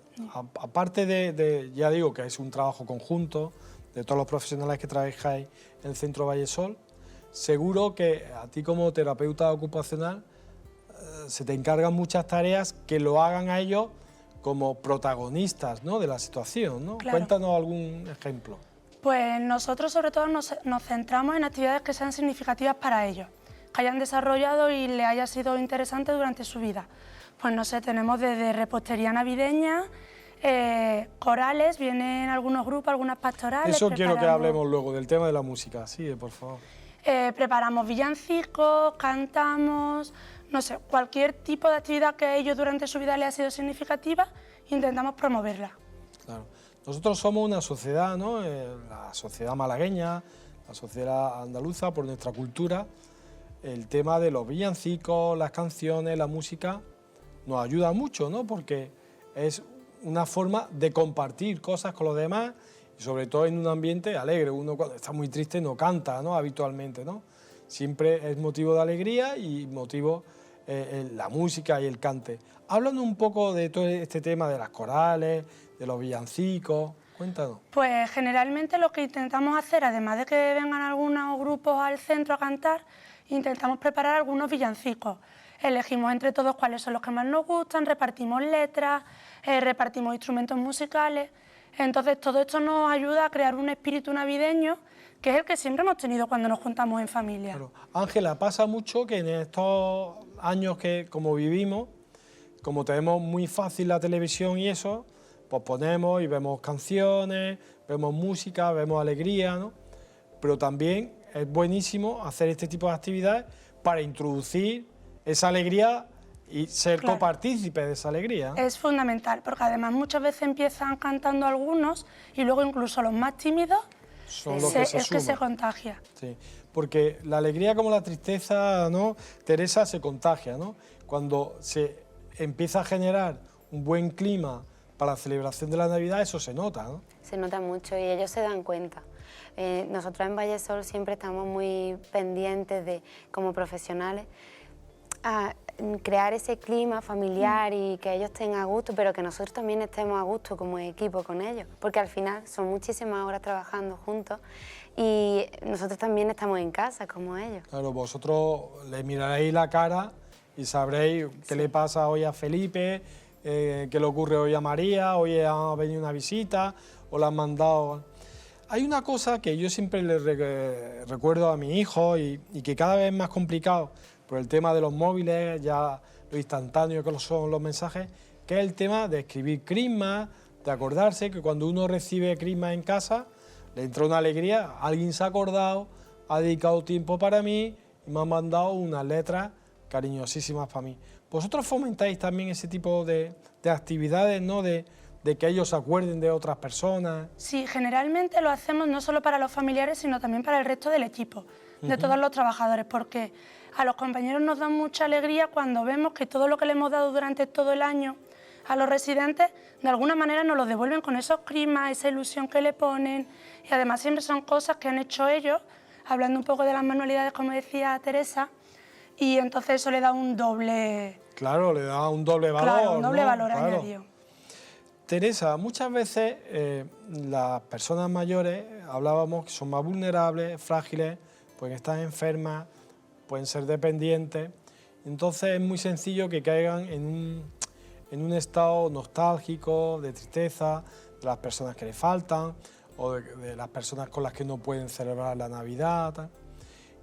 aparte ya digo que es un trabajo conjunto de todos los profesionales que trabajáis en el Centro Vallesol, seguro que a ti como terapeuta ocupacional se te encargan muchas tareas que lo hagan a ellos como protagonistas, ¿no?, de la situación, ¿no? Claro. Cuéntanos algún ejemplo. Pues nosotros sobre todo nos centramos en actividades que sean significativas para ellos, que hayan desarrollado y les haya sido interesante durante su vida. Pues no sé, tenemos desde repostería navideña, corales, vienen algunos grupos, algunas pastorales. Eso quiero que hablemos luego, del tema de la música. Sí, por favor. Preparamos villancicos, cantamos, no sé, cualquier tipo de actividad que a ellos durante su vida les ha sido significativa, intentamos promoverla. Claro. Nosotros somos una sociedad, ¿no? La sociedad malagueña, la sociedad andaluza, por nuestra cultura, el tema de los villancicos, las canciones, la música, nos ayuda mucho, ¿no? Porque es una forma de compartir cosas con los demás y sobre todo en un ambiente alegre. Uno cuando está muy triste no canta, ¿no?, habitualmente, ¿no? Siempre es motivo de alegría y motivo la música y el cante. Háblanos un poco de todo este tema de las corales, de los villancicos, cuéntanos. Pues generalmente lo que intentamos hacer, además de que vengan algunos grupos al centro a cantar, intentamos preparar algunos villancicos. Elegimos entre todos cuáles son los que más nos gustan, repartimos letras, repartimos instrumentos musicales. Entonces todo esto nos ayuda a crear un espíritu navideño que es el que siempre hemos tenido cuando nos juntamos en familia. Claro. Ángela, pasa mucho que en estos años que como vivimos, como tenemos muy fácil la televisión y eso, pues ponemos y vemos canciones, vemos música, vemos alegría, ¿no? Pero también es buenísimo hacer este tipo de actividades para introducir esa alegría y ser Claro. copartícipes de esa alegría. Es fundamental, porque además muchas veces empiezan cantando algunos y luego incluso los más tímidos Son los que se es que se suman. contagia. Sí, porque la alegría como la tristeza, ¿no?, Teresa, se contagia, ¿no? Cuando se empieza a generar un buen clima para la celebración de la Navidad, eso se nota, ¿no? Se nota mucho y ellos se dan cuenta. Nosotros en Vallesol siempre estamos muy pendientes de, como profesionales, a crear ese clima familiar y que ellos estén a gusto, pero que nosotros también estemos a gusto como equipo con ellos, porque al final son muchísimas horas trabajando juntos y nosotros también estamos en casa como ellos. Claro, vosotros le miraréis la cara y sabréis qué le pasa hoy a Felipe, qué le ocurre hoy a María, hoy ha venido una visita o la han mandado. Hay una cosa que yo siempre le recuerdo a mi hijo y que cada vez es más complicado por el tema de los móviles, ya lo instantáneo que son los mensajes, que es el tema de escribir crismas, de acordarse que cuando uno recibe crismas en casa, le entra una alegría, alguien se ha acordado, ha dedicado tiempo para mí y me han mandado unas letras cariñosísimas para mí. ¿Vosotros fomentáis también ese tipo de actividades, ¿no?, de que ellos se acuerden de otras personas? Sí, generalmente lo hacemos no solo para los familiares, sino también para el resto del equipo, de todos los trabajadores, porque a los compañeros nos da mucha alegría cuando vemos que todo lo que le hemos dado durante todo el año a los residentes, de alguna manera nos lo devuelven con esos crismas, esa ilusión que le ponen, y además siempre son cosas que han hecho ellos, hablando un poco de las manualidades, como decía Teresa, y entonces eso le da un doble... Claro, le da un doble valor. Claro, un doble ¿no? valor Claro. añadido. Teresa, muchas veces las personas mayores, hablábamos, que son más vulnerables, frágiles, pueden estar enfermas, pueden ser dependientes. Entonces es muy sencillo que caigan en un estado nostálgico, de tristeza, de las personas que le faltan o de las personas con las que no pueden celebrar la Navidad, tal.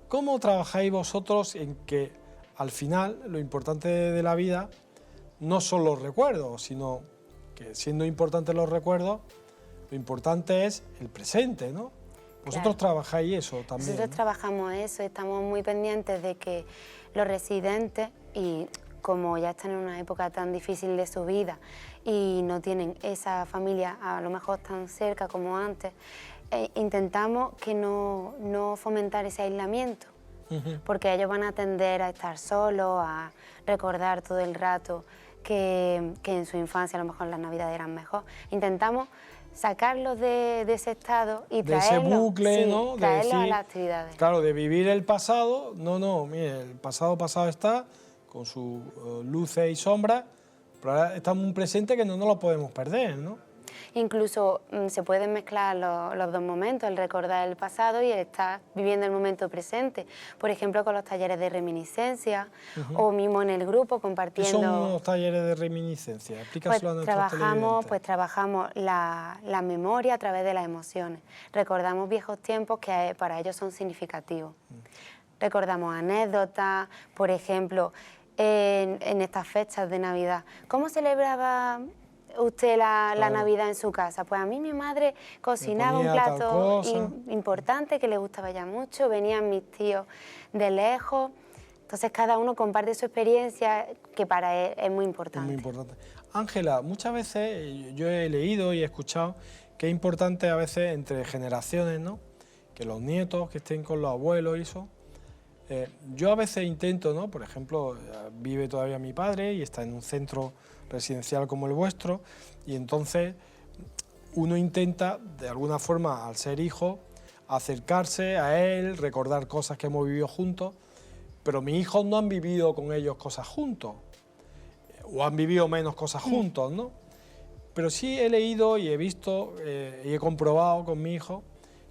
¿Cómo trabajáis vosotros en que al final lo importante de la vida no son los recuerdos, sino que siendo importantes los recuerdos, lo importante es el presente, ¿no? Vosotros Claro. trabajáis eso también. Nosotros ¿no? trabajamos eso, estamos muy pendientes de que los residentes, y como ya están en una época tan difícil de su vida y no tienen esa familia a lo mejor tan cerca como antes, intentamos que no fomentar ese aislamiento, porque ellos van a tender a estar solos, a recordar todo el rato que en su infancia a lo mejor las navidades eran mejor. Intentamos sacarlos de ese estado y de ese bucle, sí, ¿no? traerlos decir, a las actividades. Claro, de vivir el pasado, mire, el pasado está, con sus luces y sombras, pero ahora estamos en un presente que no nos lo podemos perder, ¿no? Incluso se pueden mezclar los dos momentos, el recordar el pasado y el estar viviendo el momento presente. Por ejemplo, con los talleres de reminiscencia o mismo en el grupo compartiendo... ¿Qué son los talleres de reminiscencia? Explícaselo a nuestros televidentes. Trabajamos la memoria a través de las emociones. Recordamos viejos tiempos que para ellos son significativos. Recordamos anécdotas, por ejemplo, en estas fechas de Navidad. ¿Cómo celebraba usted la Navidad en su casa? Pues a mí mi madre cocinaba un plato importante que le gustaba ya mucho, venían mis tíos de lejos, entonces cada uno comparte su experiencia que para él es muy importante. Es muy importante. Ángela, muchas veces yo he leído y he escuchado que es importante a veces entre generaciones, ¿no? Que los nietos que estén con los abuelos y eso. Yo a veces intento, ¿no? Por ejemplo, vive todavía mi padre y está en un centro residencial como el vuestro, y entonces uno intenta, de alguna forma, al ser hijo, acercarse a él, recordar cosas que hemos vivido juntos, pero mis hijos no han vivido con ellos cosas juntos, o han vivido menos cosas juntos, ¿no? Pero sí he leído y he visto y he comprobado con mi hijo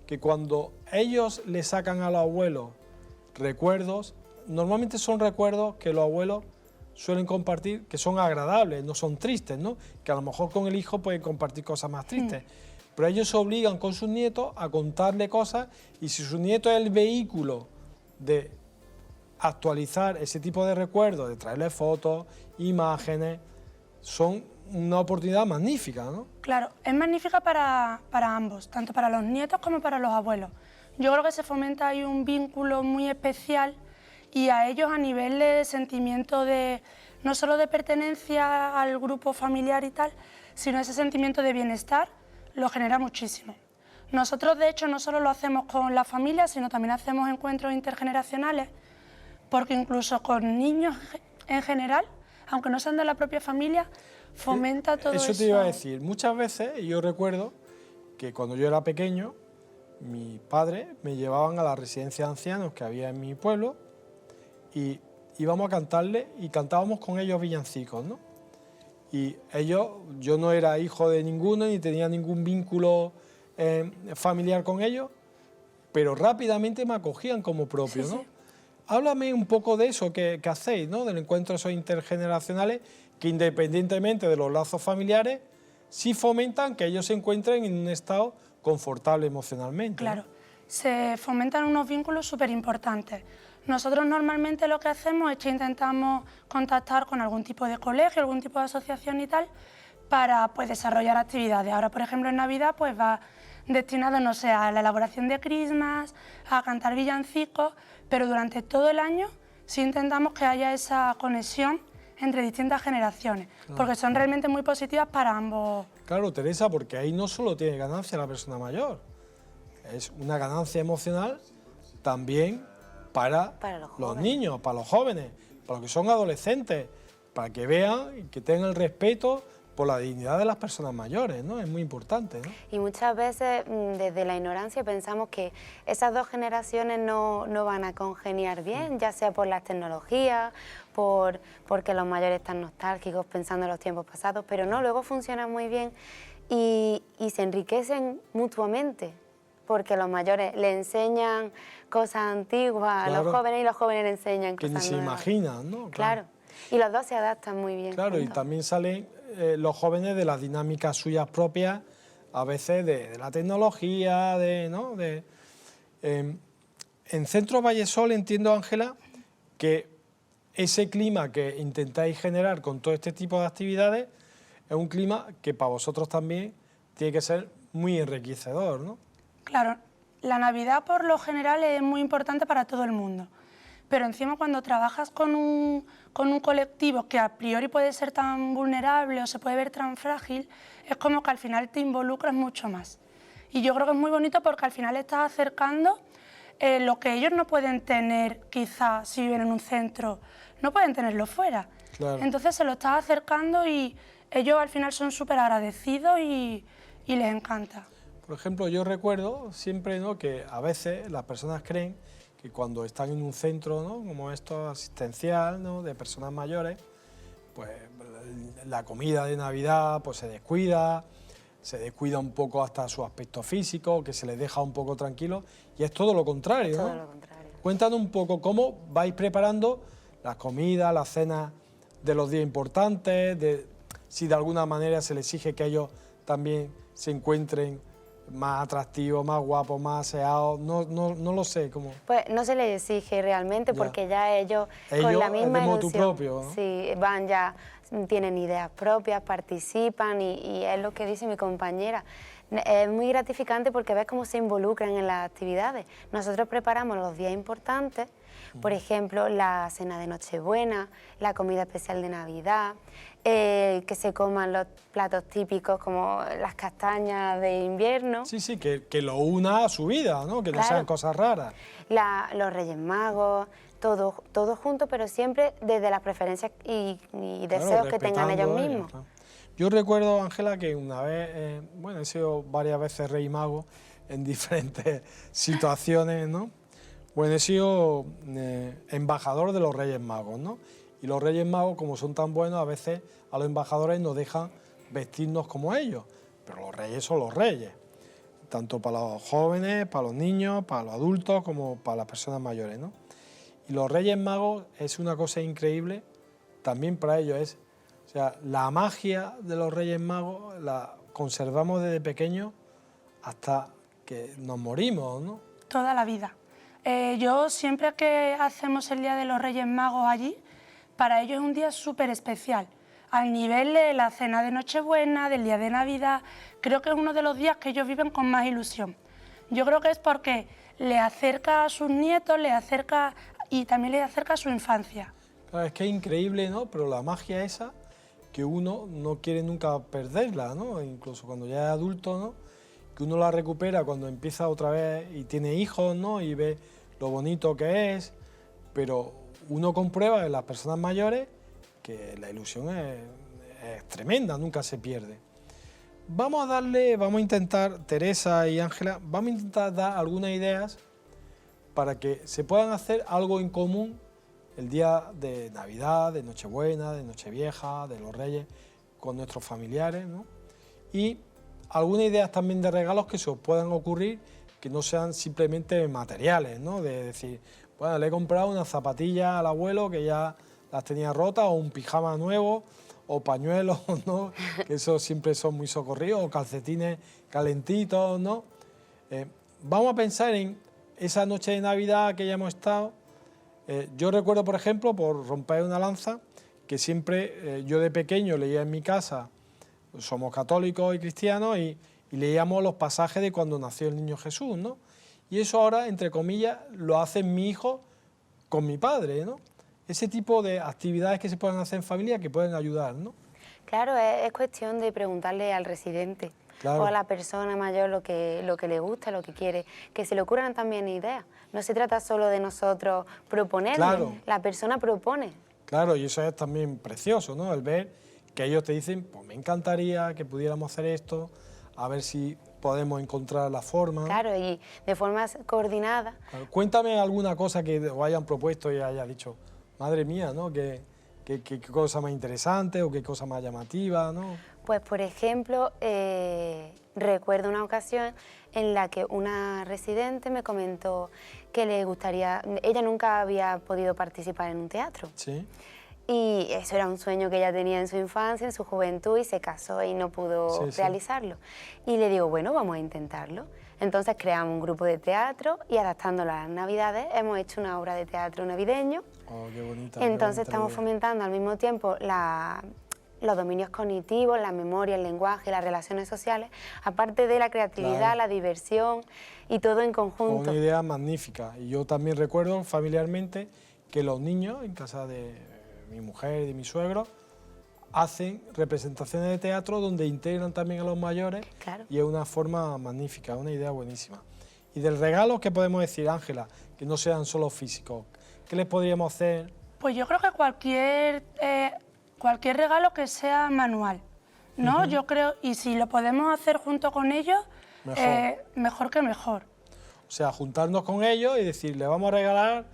que cuando ellos le sacan a los abuelos recuerdos, normalmente son recuerdos que los abuelos suelen compartir, que son agradables, no son tristes, ¿no? Que a lo mejor con el hijo pueden compartir cosas más tristes. Pero ellos se obligan con sus nietos a contarle cosas, y si su nieto es el vehículo de actualizar ese tipo de recuerdos, de traerle fotos, imágenes, son una oportunidad magnífica, ¿no? Claro, es magnífica para ambos, tanto para los nietos como para los abuelos. Yo creo que se fomenta ahí un vínculo muy especial, y a ellos a nivel de sentimiento de, no solo de pertenencia al grupo familiar y tal, sino ese sentimiento de bienestar lo genera muchísimo. Nosotros, de hecho, no solo lo hacemos con la familia, sino también hacemos encuentros intergeneracionales, porque incluso con niños en general, aunque no sean de la propia familia, fomenta todo eso. Eso te iba a decir. Muchas veces yo recuerdo que cuando yo era pequeño, mis padres me llevaban a la residencia de ancianos que había en mi pueblo y íbamos a cantarle y cantábamos con ellos villancicos, ¿no? Y ellos, yo no era hijo de ninguno ni tenía ningún vínculo familiar con ellos, pero rápidamente me acogían como propio, Sí, ¿no? sí. Háblame un poco de eso que hacéis, ¿no? Del encuentro esos intergeneracionales que, independientemente de los lazos familiares, sí fomentan que ellos se encuentren en un estado confortable emocionalmente. Claro, ¿no? se fomentan unos vínculos súper importantes. Nosotros normalmente lo que hacemos es que intentamos contactar con algún tipo de colegio, algún tipo de asociación y tal, para pues, desarrollar actividades. Ahora, por ejemplo, en Navidad pues va destinado, no sé, a la elaboración de crismas, a cantar villancicos, pero durante todo el año sí intentamos que haya esa conexión entre distintas generaciones, porque son realmente muy positivas para ambos. Claro, Teresa, porque ahí no solo tiene ganancia la persona mayor, es una ganancia emocional también para los niños, para los jóvenes, para los que son adolescentes, para que vean y que tengan el respeto por la dignidad de las personas mayores, ¿no? Es muy importante, ¿no? Y muchas veces desde la ignorancia pensamos que esas dos generaciones no van a congeniar bien, ya sea por las tecnologías, porque los mayores están nostálgicos pensando en los tiempos pasados, pero no, luego funcionan muy bien y se enriquecen mutuamente, porque los mayores le enseñan cosas antiguas a los jóvenes y los jóvenes le enseñan que cosas ni se nuevas. imaginan, ¿no? Claro. Y los dos se adaptan muy bien. Claro, y juntos. también salen los jóvenes de las dinámicas suyas propias, a veces de la tecnología, ¿no? En Centro Vallesol entiendo, Ángela, que ese clima que intentáis generar con todo este tipo de actividades es un clima que para vosotros también tiene que ser muy enriquecedor, ¿no? Claro, la Navidad por lo general es muy importante para todo el mundo, pero encima cuando trabajas con un colectivo que a priori puede ser tan vulnerable o se puede ver tan frágil, es como que al final te involucras mucho más. Y yo creo que es muy bonito porque al final estás acercando lo que ellos no pueden tener, quizás, si viven en un centro, no pueden tenerlo fuera. Claro. Entonces se lo estás acercando y ellos al final son súper agradecidos y les encanta. Por ejemplo, yo recuerdo siempre, ¿no?, que a veces las personas creen que cuando están en un centro, ¿no?, como esto asistencial, ¿no?, de personas mayores, pues la comida de Navidad pues se descuida un poco hasta su aspecto físico, que se les deja un poco tranquilo, y es todo lo contrario, ¿no? Todo lo contrario. Cuéntanos un poco cómo vais preparando las comidas, las cenas de los días importantes, si de alguna manera se les exige que ellos también se encuentren más atractivos, más guapos, más aseados, no lo sé cómo. Pues no se les exige realmente Ya. porque ya ellos con Ellos la misma de motu ilusión, propio, ¿no? sí, van ya, tienen ideas propias, participan y es lo que dice mi compañera. Es muy gratificante porque ves cómo se involucran en las actividades. Nosotros preparamos los días importantes, por ejemplo, la cena de Nochebuena, la comida especial de Navidad, que se coman los platos típicos como las castañas de invierno. Sí, que lo una a su vida, ¿no? Que no Claro. sean cosas raras. Los Reyes Magos, todo junto, pero siempre desde las preferencias y deseos Claro, que tengan ellos respetando mismos. claro. Yo recuerdo, Ángela, que una vez, bueno, he sido varias veces Rey Mago en diferentes situaciones, ¿no? Bueno, he sido embajador de los Reyes Magos, ¿no? Y los Reyes Magos, como son tan buenos, a veces a los embajadores nos dejan vestirnos como ellos, pero los reyes son los reyes, tanto para los jóvenes, para los niños, para los adultos, como para las personas mayores, ¿no? Y los Reyes Magos es una cosa increíble, también para ellos o sea, la magia de los Reyes Magos la conservamos desde pequeños hasta que nos morimos, ¿no? Toda la vida. Yo siempre que hacemos el Día de los Reyes Magos allí, para ellos es un día súper especial. Al nivel de la cena de Nochebuena, del día de Navidad, creo que es uno de los días que ellos viven con más ilusión. Yo creo que es porque le acerca a sus nietos, le acerca y también le acerca a su infancia. Claro, es que es increíble, ¿no? Pero la magia esa, que uno no quiere nunca perderla, ¿no? Incluso cuando ya es adulto, ¿no? Que uno la recupera cuando empieza otra vez y tiene hijos, ¿no? Y ve lo bonito que es, pero uno comprueba en las personas mayores que la ilusión es tremenda, nunca se pierde. Vamos a intentar, Teresa y Ángela, vamos a intentar dar algunas ideas para que se puedan hacer algo en común el día de Navidad, de Nochebuena, de Nochevieja, de los Reyes, con nuestros familiares, ¿no? Y algunas ideas también de regalos que se os puedan ocurrir, que no sean simplemente materiales, ¿no? De decir, bueno, le he comprado unas zapatillas al abuelo que ya las tenía rotas, o un pijama nuevo, o pañuelos, ¿no? Que esos siempre son muy socorridos, o calcetines calentitos, ¿no? Vamos a pensar en esa noche de Navidad que ya hemos estado. Yo recuerdo, por ejemplo, por romper una lanza, que siempre yo de pequeño leía en mi casa, somos católicos y cristianos, y leíamos los pasajes de cuando nació el niño Jesús, ¿no? Y eso ahora, entre comillas, lo hace mi hijo con mi padre, ¿no? Ese tipo de actividades que se pueden hacer en familia que pueden ayudar, ¿no? Claro, es cuestión de preguntarle al residente Claro. o a la persona mayor lo que le gusta, lo que quiere, que se le ocurran también ideas. No se trata solo de nosotros proponerle, Claro. la persona propone. Claro, y eso es también precioso, ¿no? El ver que ellos te dicen, pues me encantaría que pudiéramos hacer esto, a ver si podemos encontrar la forma. Claro, y de forma coordinada. Claro. Cuéntame alguna cosa que os hayan propuesto y haya dicho, madre mía, ¿no? Qué cosa más interesante o qué cosa más llamativa, ¿no? Pues, por ejemplo, recuerdo una ocasión en la que una residente me comentó que le gustaría, ella nunca había podido participar en un teatro. Sí. Y eso era un sueño que ella tenía en su infancia, en su juventud, y se casó y no pudo realizarlo. Y le digo, bueno, vamos a intentarlo. Entonces creamos un grupo de teatro y adaptándolo a las Navidades hemos hecho una obra de teatro navideño. Oh, qué bonita. Entonces qué bonita estamos idea. fomentando al mismo tiempo los dominios cognitivos, la memoria, el lenguaje, las relaciones sociales, aparte de la creatividad, Claro. la diversión y todo en conjunto. Una idea magnífica. Y yo también recuerdo familiarmente que los niños, en casa de mi mujer y de mi suegro, hacen representaciones de teatro donde integran también a los mayores. Claro. Y es una forma magnífica, una idea buenísima. Y del regalo, ¿qué podemos decir, Ángela? Que no sean solo físicos. ¿Qué les podríamos hacer? Pues yo creo que cualquier regalo que sea manual, ¿no? Yo creo, y si lo podemos hacer junto con ellos, mejor que mejor. O sea, juntarnos con ellos y decir, le vamos a regalar,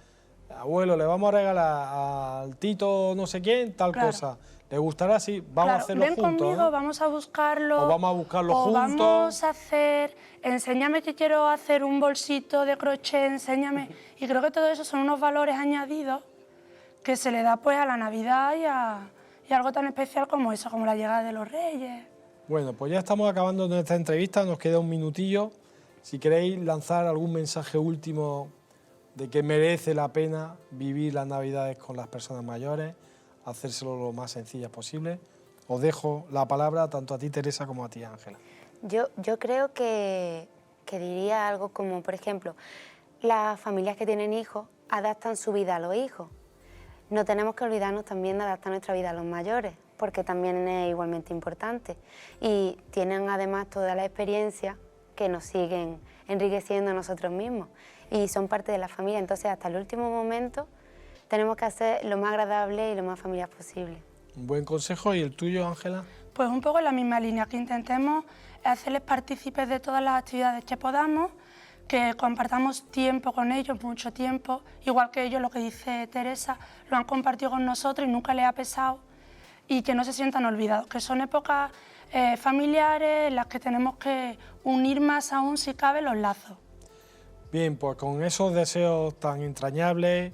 abuelo, le vamos a regalar al Tito no sé quién, tal cosa. ¿Le gustará así? Vamos a hacerlo ven juntos. Conmigo, ¿no? vamos a buscarlo. O vamos a buscarlo o juntos. Vamos a hacer, enséñame que quiero hacer un bolsito de crochet, enséñame. Y creo que todo eso son unos valores añadidos que se le da pues a la Navidad y a algo tan especial como eso, como la llegada de los Reyes. Bueno, pues ya estamos acabando nuestra entrevista, nos queda un minutillo. Si queréis lanzar algún mensaje último de que merece la pena vivir las Navidades con las personas mayores, hacérselo lo más sencillas posible. Os dejo la palabra tanto a ti, Teresa, como a ti, Ángela. Yo creo que diría algo como, por ejemplo, las familias que tienen hijos adaptan su vida a los hijos. No tenemos que olvidarnos también de adaptar nuestra vida a los mayores, porque también es igualmente importante. Y tienen además toda la experiencia que nos siguen enriqueciendo a nosotros mismos y son parte de la familia. Entonces, hasta el último momento tenemos que hacer lo más agradable y lo más familiar posible. Un buen consejo. ¿Y el tuyo, Ángela? Pues un poco en la misma línea, que intentemos hacerles partícipes de todas las actividades que podamos, que compartamos tiempo con ellos, mucho tiempo, igual que ellos, lo que dice Teresa, lo han compartido con nosotros y nunca les ha pesado, y que no se sientan olvidados, que son épocas familiares en las que tenemos que unir más aún, si cabe, los lazos. Bien, pues con esos deseos tan entrañables,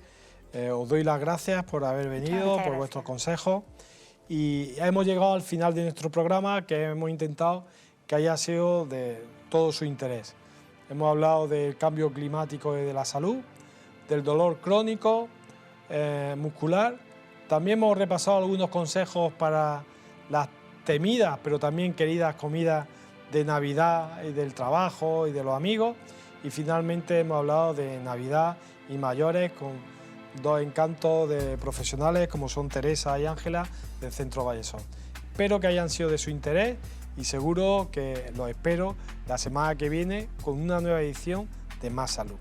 os doy las gracias por haber venido, por vuestros consejos, y hemos llegado al final de nuestro programa, que hemos intentado que haya sido de todo su interés. Hemos hablado del cambio climático y de la salud, del dolor crónico, muscular. También hemos repasado algunos consejos para las temidas, pero también queridas comidas de Navidad y del trabajo y de los amigos. Y finalmente hemos hablado de Navidad y mayores con dos encantos de profesionales como son Teresa y Ángela del Centro Vallesol. Espero que hayan sido de su interés y seguro que los espero la semana que viene con una nueva edición de Más Salud.